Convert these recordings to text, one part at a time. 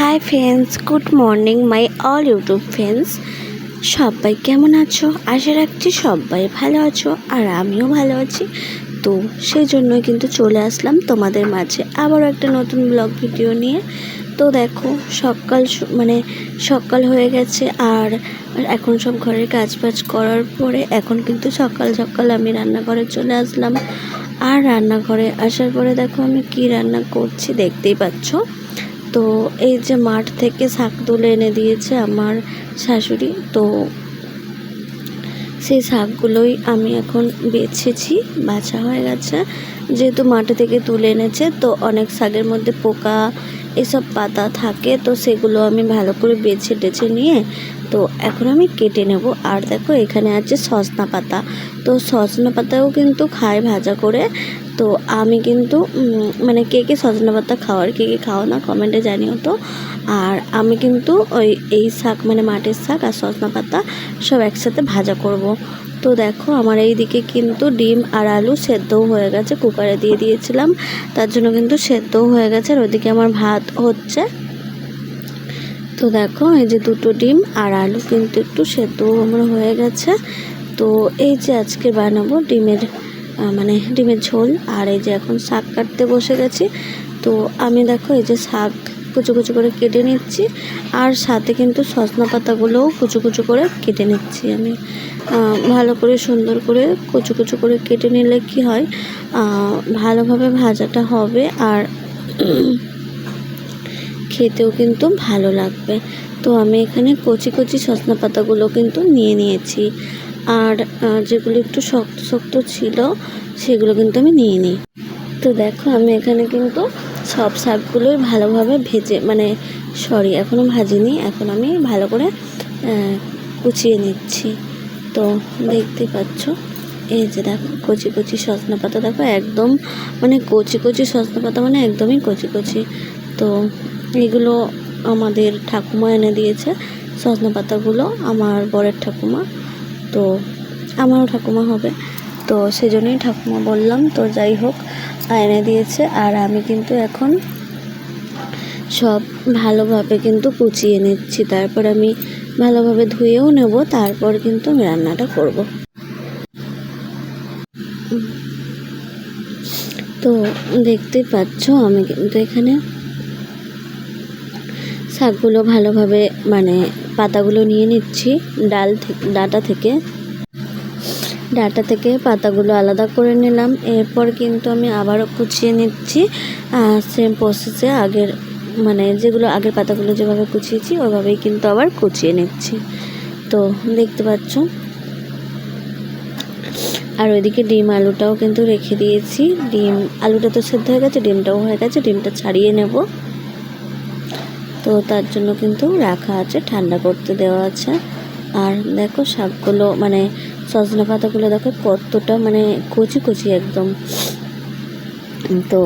Hi friends, good morning my all YouTube friends. সবাই কেমন আছো? আশা রাখছি সবাই ভালো আছো, আর আমিও ভালো আছি। তো সেই জন্যই কিন্তু চলে আসলাম তোমাদের মাঝে আবারও একটা নতুন ব্লগ ভিডিও নিয়ে। তো দেখো সকাল হয়ে গেছে, আর এখন সব ঘরের কাজবাজ করার পরে এখন কিন্তু সকাল সকাল আমি রান্নাঘরে চলে আসলাম। আর রান্নাঘরে আসার পরে দেখো আমি কি রান্না করছি দেখতেই পাচ্ছ। তো এই যে মাঠ থেকে শাক তুলে এনে দিয়েছে আমার শাশুড়ি, তো সেই শাকগুলোই আমি এখন বেছেছি, বাছা হয়ে গেছে। যেহেতু মাঠে থেকে তুলে এনেছে, তো অনেক শাকের মধ্যে পোকা এসব পাতা থাকে, তো সেগুলো আমি ভালো করে বেছে টেছে নিয়ে তো এখন আমি কেটে নেব। আর দেখো এখানে আছে সজনা পাতা, তো সজনা পাতাও কিন্তু খায় ভাজা করে। তো আমি কিন্তু কে কে সজনা পাতা খাও আর কে কে খাও না কমেন্টে জানিও তো। আর আমি কিন্তু এই শাক মাঠের শাক আর সজনা পাতা সব একসাথে ভাজা করব। তো দেখো আমার এই দিকে কিন্তু ডিম আর আলু সেদ্ধও হয়ে গেছে, কুকারে দিয়ে দিয়েছিলাম, তার জন্য কিন্তু সেদ্ধও হয়ে গেছে। আর ওইদিকে আমার ভাত হচ্ছে। তো দেখো এই যে দুটো ডিম আর আলু কিন্তু একটু সেদ্ধও আমার হয়ে গেছে। তো এই যে আজকে বানাবো ডিমের ঝোল। আর এই যে এখন শাক কাটতে বসে গেছি। তো আমি দেখো এই যে শাক কুচো কুচো করে কেটে নিচ্ছি, আর সাথে কিন্তু সজনা পাতাগুলোও কুচো কুচো করে কেটে নিচ্ছি আমি। ভালো করে সুন্দর করে কুচো কুচো করে কেটে নিলে কি হয়, ভালোভাবে ভাজাটা হবে, আর খেতেও কিন্তু ভালো লাগবে। তো আমি এখানে কচি কচি সজনা পাতাগুলো কিন্তু নিয়ে নিয়েছি, আর যেগুলো একটু শক্ত শক্ত ছিল সেগুলো কিন্তু আমি নিয়ে নিই। তো দেখো আমি এখানে কিন্তু সব শাকগুলোই ভালোভাবে ভেজে এখনও ভাজিনি, এখন আমি ভালো করে কুচিয়ে নিচ্ছি। তো দেখতে পাচ্ছ এই যে দেখো কচি কচি সজনা পাতা, দেখো একদম কচি কচি সজনা পাতা, একদমই কচি কচি। তো এগুলো আমাদের ঠাকুমা এনে দিয়েছে সজনা পাতাগুলো, আমার বরের ঠাকুমা, তো আমারও ঠাকুমা হবে, তো সেজন্যই ঠাকুমা বললাম। তো যাই হোক এনে দিয়েছে, আর আমি কিন্তু এখন সব ভালোভাবে কিন্তু কুচিয়ে নিচ্ছি, তারপর আমি ভালোভাবে ধুয়েও নেব, তারপর কিন্তু আমি রান্নাটা করব। তো দেখতেই পাচ্ছ আমি কিন্তু এখানে শাকগুলো ভালোভাবে পাতাগুলো নিয়ে নিচ্ছি ডাটা থেকে পাতাগুলো আলাদা করে নিলাম। এরপর কিন্তু আমি আবারও কুচিয়ে নিচ্ছি সেম প্রসেসে, যেগুলো আগের পাতাগুলো যেভাবে কুচিয়েছি ওইভাবেই কিন্তু আবার কুচিয়ে নিচ্ছি। তো দেখতে পাচ্ছ, আর ওইদিকে ডিম আলুটাও কিন্তু রেখে দিয়েছি। আলুটা তো সেদ্ধ হয়ে গেছে, ডিমটাও হয়ে গেছে, ডিমটা ছাড়িয়ে নেব। তো তার জন্য কিন্তু রাখা আছে, ঠান্ডা করতে দেওয়া আছে। আর দেখো শাকগুলো সজনা পাতাগুলো দেখো কতটা কচি কচি একদম। তো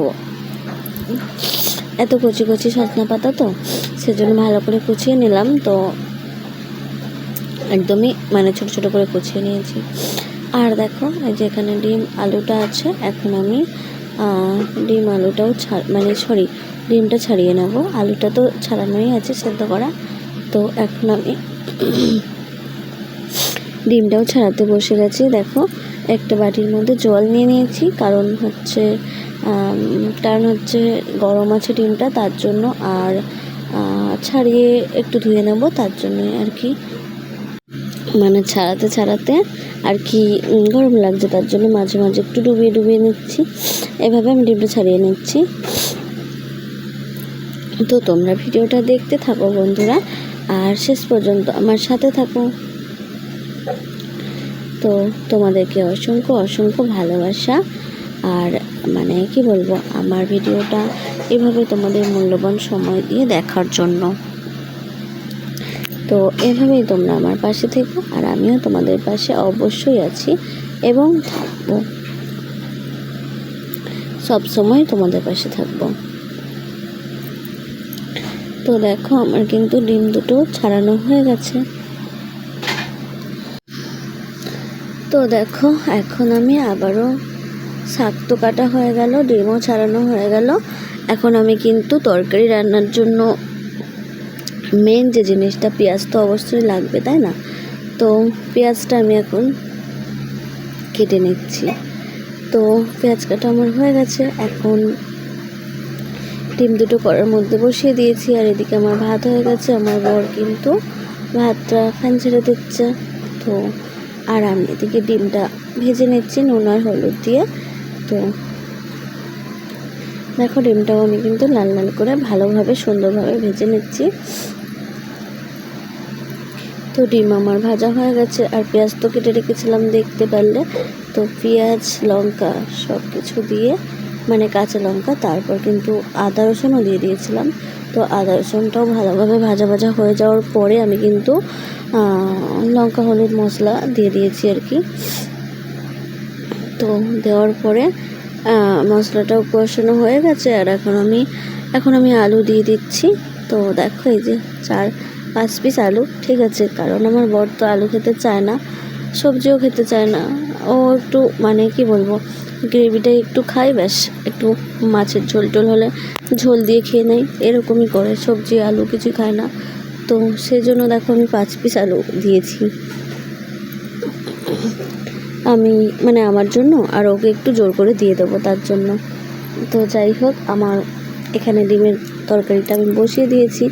এত কচি কচি সজনা পাতা, তো সেজন্য ভালো করে কুচিয়ে নিলাম। তো একদমই ছোট ছোট করে কুচিয়ে নিয়েছি। আর দেখো এই যে এখানে ডিম আলুটা আছে, এখন আমি ডিম আলুটাও ডিমটা ছাড়িয়ে নেব। আলুটা তো ছাড়ানোই আছে, সেদ্ধ করা। তো এখন আমি ডিমটাও ছাড়াতে বসে গেছি। দেখো একটা বাটির মধ্যে জল নিয়ে নিয়েছি, কারণ হচ্ছে গরম আছে ডিমটা, তার জন্য। আর ছাড়িয়ে একটু ধুয়ে নেব, তার জন্যই আর কি, ছাড়াতে আর কি গরম লাগছে, তার জন্য মাঝে মাঝে একটু ডুবিয়ে নিচ্ছি। এভাবে আমি ডিমটা ছাড়িয়ে নিচ্ছি। তো তোমরা ভিডিওটা দেখতে থাকো বন্ধুরা, আর শেষ পর্যন্ত আমার সাথে থাকো। তো তোমাদেরকে অসংখ্য অসংখ্য ভালোবাসা, আর কি বলবো, আমার ভিডিওটা এভাবে তোমাদের মূল্যবান সময় দিয়ে দেখার জন্য। তো এভাবেই তোমরা আমার পাশে থেকো, আর আমিও তোমাদের পাশে অবশ্যই আছি এবং থাকবো, সব সময় তোমাদের পাশে থাকবো। তো দেখো আমার কিন্তু ডিম দুটো ছাড়ানো হয়ে গেছে। তো দেখো এখন আমি আবারও শাক তো কাটা হয়ে গেল, ডিমও ছাড়ানো হয়ে গেল। এখন আমি কিন্তু তরকারি রান্নার জন্য মেন যে জিনিসটা, পেঁয়াজ তো অবশ্যই লাগবে, তাই না? তো পেঁয়াজটা আমি এখন কেটে নিচ্ছি। তো পেঁয়াজ কাটা আমার হয়ে গেছে। এখন ডিম দুটো কড়ার মধ্যে বসিয়ে দিয়েছি, আর এদিকে আমার ভাত হয়ে গেছে। আমার বর কিন্তু ভাতটা ফ্যান ছেড়ে দিচ্ছে। তো আর আমি এদিকে ডিমটা ভেজে নিচ্ছি নুন আর হলুদ দিয়ে। তো দেখো ডিমটাও আমি কিন্তু লাল লাল করে ভালোভাবে সুন্দরভাবে ভেজে নিচ্ছি। তো ডিম আমার ভাজা হয়ে গেছে, আর পেঁয়াজ তো কেটে রেখেছিলাম দেখতে পারলে। তো পেঁয়াজ লঙ্কা সব কিছু দিয়ে, মানে কাঁচা লঙ্কা, তারপর কিন্তু আদা রসুনও দিয়ে দিয়েছিলাম। তো আদা রসুনটাও ভালোভাবে ভাজা ভাজা হয়ে যাওয়ার পরে আমি কিন্তু লঙ্কা হলুদ মশলা দিয়ে দিয়েছি আর কি। তো দেওয়ার পরে মশলাটাও কষানো হয়ে গেছে, আর এখন আমি আলু দিয়ে দিচ্ছি। তো দেখো এই যে 4-5 পিস আলু, ঠিক আছে, কারণ আমার বর তো আলু খেতে চায় না, সবজিও খেতে চায় না। ও একটু মানে কি বলবো, গ্রেভিটাই একটু খায়, ব্যাস একটু মাছের ঝোল টোল হলে ঝোল দিয়ে খেয়ে নেয়, এরকমই করে, সবজি আলু কিছু খায় না। তো সেই জন্য দেখো আমি 5 পিস আলু দিয়েছি আমি, মানে আমার জন্য, আর ওকে একটু জোর করে দিয়ে দেবো তার জন্য। তো যাই হোক, আমার এখানে ডিমের তরকারিটা আমি বসিয়ে দিয়েছি,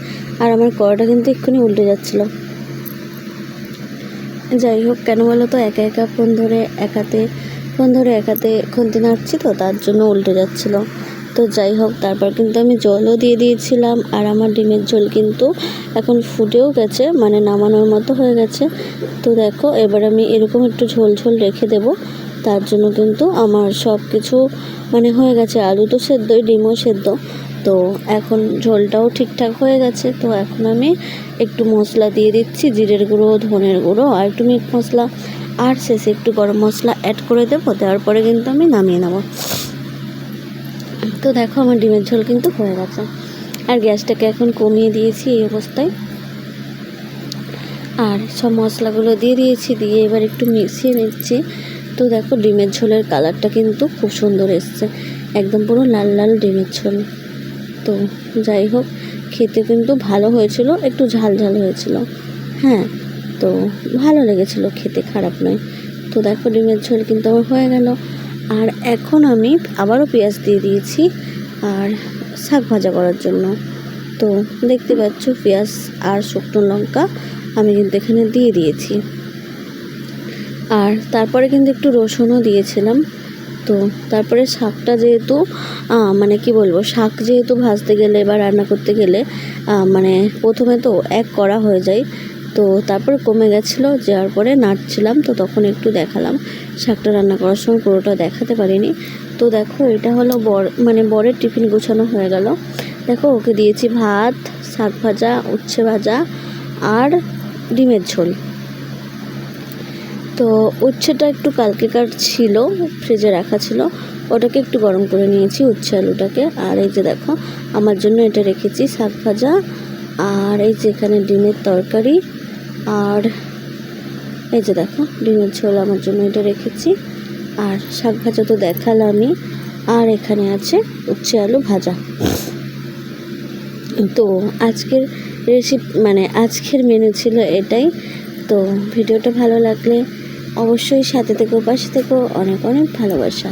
আর আমার কড়াটা কিন্তু এক্ষুনি উল্টে যাচ্ছিলো। যাই হোক, কেন বলো তো, একা একা ফোন ধরে একাতে খুন্তি নাড়ছি, তো তার জন্য উল্টে যাচ্ছিলো। তো যাই হোক, তারপর কিন্তু আমি জলও দিয়ে দিয়েছিলাম, আর আমার ডিমের ঝোল কিন্তু এখন ফুটেও গেছে, মানে নামানোর মতো হয়ে গেছে। তো দেখো, এবার আমি এরকম একটু ঝোল ঝোল রেখে দেব। তার জন্য কিন্তু আমার সব কিছু মানে হয়ে গেছে, আলু তো সেদ্ধই, ডিমও সেদ্ধ। তো এখন ঝোলটাও ঠিকঠাক হয়ে গেছে। তো এখন আমি একটু মশলা দিয়ে দিচ্ছি, জিরের গুঁড়ো, ধনের গুঁড়ো, আর একটু মিট মশলা, আর শেষে একটু গরম মশলা অ্যাড করে দেবো। দেওয়ার পরে কিন্তু আমি নামিয়ে নেব। তো দেখো, আমার ডিমের ঝোল কিন্তু হয়ে গেছে, আর গ্যাসটাকে এখন কমিয়ে দিয়েছি এই অবস্থায়। আর সব মশলাগুলো দিয়ে দিয়েছি, দিয়ে এবার একটু মিশিয়ে নিচ্ছি। তো দেখো, ডিমের ঝোলের কালারটা কিন্তু খুব সুন্দর এসছে, একদম পুরো লাল লাল ডিমের ঝোল। তো যাই হোক, খেতে কিন্তু ভালো হয়েছিল, একটু ঝাল ঝাল হয়েছিল, হ্যাঁ। তো ভালো লেগেছিল খেতে, খারাপ নয়। তো দেখো, ডিমের ঝোল কিন্তু আমার হয়ে গেল। আর এখন আমি আবারও পেঁয়াজ দিয়ে দিয়েছি আর শাক ভাজা করার জন্য। তো দেখতে পাচ্ছ, পেঁয়াজ আর শুকনো লঙ্কা আমি কিন্তু এখানে দিয়ে দিয়েছি, আর তারপরে কিন্তু একটু রসুনও দিয়েছিলাম। তো তারপরে শাকটা যেহেতু মানে কি বলবো, শাক যেহেতু ভাজতে গেলে বা রান্না করতে গেলে মানে প্রথমে তো এক কড়া হয়ে যায়। তো তারপরে কমে গেছিলো, যাওয়ার পরে নাড়ছিলাম, তো তখন একটু দেখালাম। শাকটা রান্না করার সময় পুরোটা দেখাতে পারিনি। তো দেখো, এটা হলো বরের টিফিন গোছানো হয়ে গেল। দেখো, ওকে দিয়েছি ভাত, শাক ভাজা, উচ্ছে ভাজা, আর ডিমের ঝোল। তো উচ্ছেটা একটু কালকেকার ছিল, ফ্রিজে রাখা ছিল, ওটাকে একটু গরম করে নিয়েছি, উচ্ছে আলুটাকে। আর এই যে দেখো, আমার জন্য এটা রেখেছি শাক ভাজা, আর এই যে এখানে ডিমের তরকারি, আর এই যে দেখো ডিমের ঝোল আমার জন্য এটা রেখেছি, আর শাক ভাজা তো দেখালামই, আর এখানে আছে উচ্ছে আলু ভাজা। তো আজকের আজকের মেনু ছিল এটাই। তো ভিডিওটা ভালো লাগলে অবশ্যই সাথে থেকো, পাশে থেকো, অনেক অনেক ভালোবাসা।